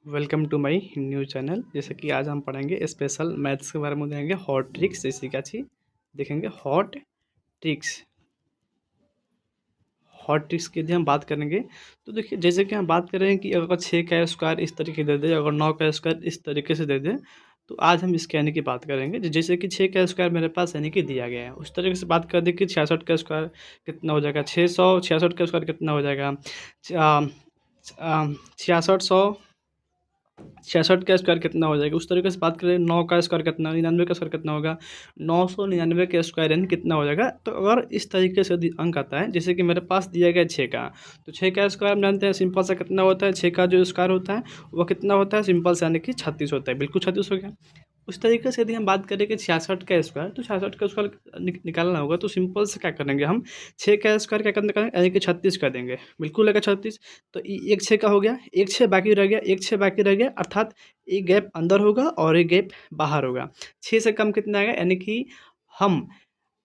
Welcome to my new channel. जैसे कि आज हम पढ़ेंगे स्पेशल मैथ्स के बारे में, देखेंगे हॉट ट्रिक्स। जैसे क्या चीज़ देखेंगे, हॉट ट्रिक्स। हॉट ट्रिक्स की यदि हम बात करेंगे तो देखिए, जैसे कि हम बात कर रहे हैं कि अगर 6 का स्क्वायर इस तरीके दे दे, अगर 9 का स्क्वायर इस तरीके से दे दे, तो आज हम इसके यानी की बात करेंगे। जैसे कि 6 का स्क्वायर मेरे पास यानी कि दिया गया है, उस तरीके से बात कर दे कि 66 का स्क्वायर कितना हो जाएगा, 666 का स्क्वायर कितना हो जाएगा, 6600 66 का स्क्वायर कितना हो जाएगा। उस तरीके से बात करें 9 का स्क्वायर कितना, 99 का स्क्वायर कितना होगा, 999 का स्क्वायर यानी कितना हो जाएगा। तो अगर इस तरीके से यदि अंक आता है, जैसे कि मेरे पास दिया गया 6 का, तो 6 का स्क्वायर हम जानते हैं सिंपल सा कितना होता है। 6 का जो स्क्वायर होता है वो कितना होता है, सिंपल सा यानी कि 36 होता है। बिल्कुल 36 हो गया। उस तरीके से यदि हम बात करें कि 66 का स्क्वायर, तो 66 का स्क्वायर निकालना होगा, तो सिंपल से क्या करेंगे हम, 6 का स्क्वायर क्या करना करेंगे यानी कि 36 कर देंगे। बिल्कुल लगा 36। तो एक 6 का हो गया, एक 6 बाकी रह गया, एक 6 बाकी रह गया, अर्थात एक गैप अंदर होगा और एक गैप बाहर होगा। 6 से कम कितना आएगा, यानी कि हम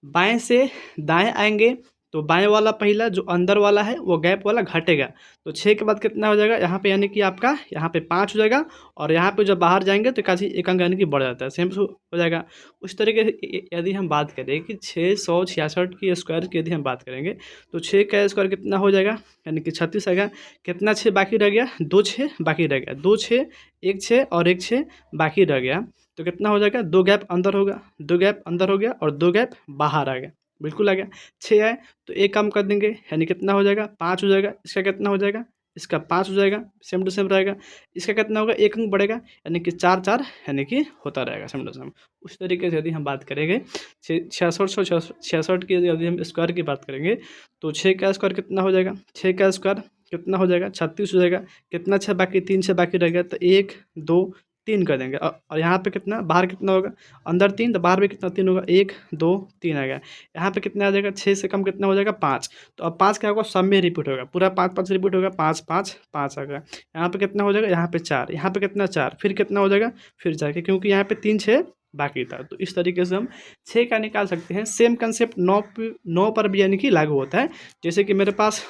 बाएं से दाएं आएंगे, तो बाएं वाला पहला जो अंदर वाला है वो गैप वाला घटेगा। तो 6 के बाद कितना हो जाएगा यहाँ पे, यानी कि आपका यहाँ पे 5 हो जाएगा। और यहाँ पे जब बाहर जाएंगे तो काशी एक अंक यानी कि बढ़ जाता है, सेम हो जाएगा। उस तरीके से यदि हम बात करें कि 666 की स्क्वायर की यदि हम बात करेंगे, तो 6 का स्क्वायर कितना हो जाएगा, यानी कि 36 आएगा। कितना 6 बाकी रह गया, 2 6 बाकी रह गया, 2 6, एक 6 और एक 6 बाकी रह गया। तो कितना हो जाएगा, 2 गैप अंदर होगा, 2 गैप अंदर हो गया और 2 गैप बाहर आ गया। बिल्कुल आ गया। 6 आए तो एक कम कर देंगे, यानी कितना हो जाएगा, 5 हो जाएगा। इसका कितना हो जाएगा, इसका 5 हो जाएगा, सेम टू सेम रहेगा। इसका कितना होगा, एक अंक बढ़ेगा, यानी कि 4 4 यानी कि होता रहेगा सेम टू सेम। उस तरीके से यदि हम बात करेंगे 66 की यदि हम स्क्वायर की बात करेंगे, तो 6 का स्क्वायर कितना हो जाएगा, 6 का स्क्वायर कितना हो जाएगा, 36 हो जाएगा। कितना 6 बाकी, 3 6 बाकी रह गया, तो 1 2 3 कर देंगे। और यहाँ पे कितना बाहर कितना होगा, अंदर 3 तो बाहर भी कितना 3 होगा, 1 2 3 आ गया। यहाँ पे कितना आ जाएगा, 6 से कम कितना हो जाएगा, 5। तो अब 5 क्या होगा, सब में रिपीट होगा, पूरा 5 5 रिपीट होगा, 5 5 5 आ गया। यहाँ पे कितना हो जाएगा, यहाँ पे 4, यहाँ पे कितना 4, फिर कितना हो जाएगा, फिर 4, क्योंकि यहाँ पे 3 6 बाकी था। तो इस तरीके से हम 6 का निकाल सकते हैं। सेम कंसेप्ट 9 पर भी यानी कि लागू होता है। जैसे कि मेरे पास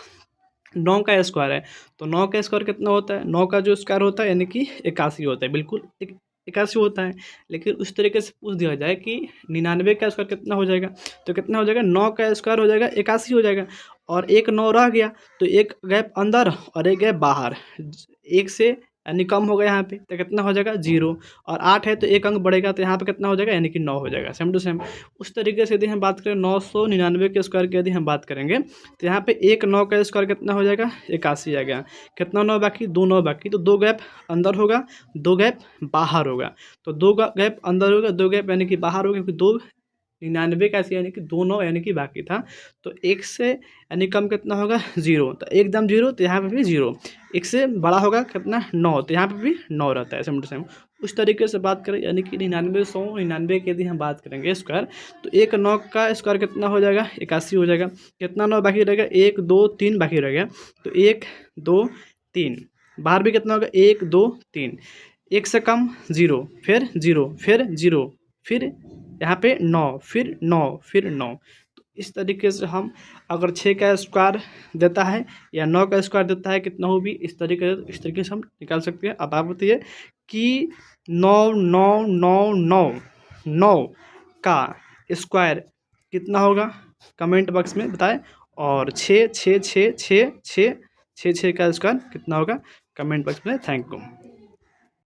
9 का स्क्वायर है, तो 9 का स्क्वायर कितना होता है, 9 का जो स्क्वायर होता है यानी कि 81 होता है। बिल्कुल 81 होता है। लेकिन उस तरीके से पूछ दिया जाए कि 99 का स्क्वायर कितना हो जाएगा, तो कितना हो जाएगा, 9 का स्क्वायर हो जाएगा 81 हो जाएगा। और एक 9 रह गया, तो एक गैप अंदर और एक गैप बाहर, एक से यानी कम होगा यहाँ पे, तो कितना हो जाएगा, 0। और 8 है तो एक अंक बढ़ेगा, तो यहाँ पे कितना हो जाएगा, यानी कि 9 हो जाएगा, सेम टू सेम। उस तरीके से यदि हम बात करें 999 के स्क्वायर की यदि हम बात करेंगे, तो यहाँ पे एक 9 का स्क्वायर कितना हो जाएगा, 81 आ गया। कितना 9 बाकी, 2 9 बाकी, तो 2 गैप अंदर होगा, 2 गैप बाहर होगा। तो 2 गैप अंदर होगा, 2 गैप यानी कि बाहर होगा, क्योंकि 299 का ऐसे यानी कि 2 9 यानी कि बाकी था। तो एक से यानी कम कितना होगा, 0, तो एकदम 0, तो यहाँ पे भी 0। एक से बड़ा होगा कितना, 9, तो यहाँ पे भी 9 रहता है, सेम टू सेम। उस तरीके से बात करें, यानी कि 99 100 99 की यदि हम बात करेंगे स्क्वायर, तो एक 9 का स्क्वायर कितना हो जाएगा, 81 हो जाएगा। कितना 9 बाकी रहेगा, 1 2 3 बाकी रह गया, तो 1 2 3, बाहर भी कितना होगा, 1 2 3, एक से कम 0, फिर 0, फिर 0, फिर यहाँ पे 9, फिर 9, फिर 9। तो इस तरीके से हम अगर 6 का स्क्वायर देता है या 9 का स्क्वायर देता है, कितना हो भी इस तरीके से हम निकाल सकते हैं। अब आप बताइए कि 9 9 9 9 9 का स्क्वायर कितना होगा, कमेंट बॉक्स में बताएं। और 6 6 6 6 6 6 6 का स्क्वायर कितना होगा, कमेंट बॉक्स में। Thank you.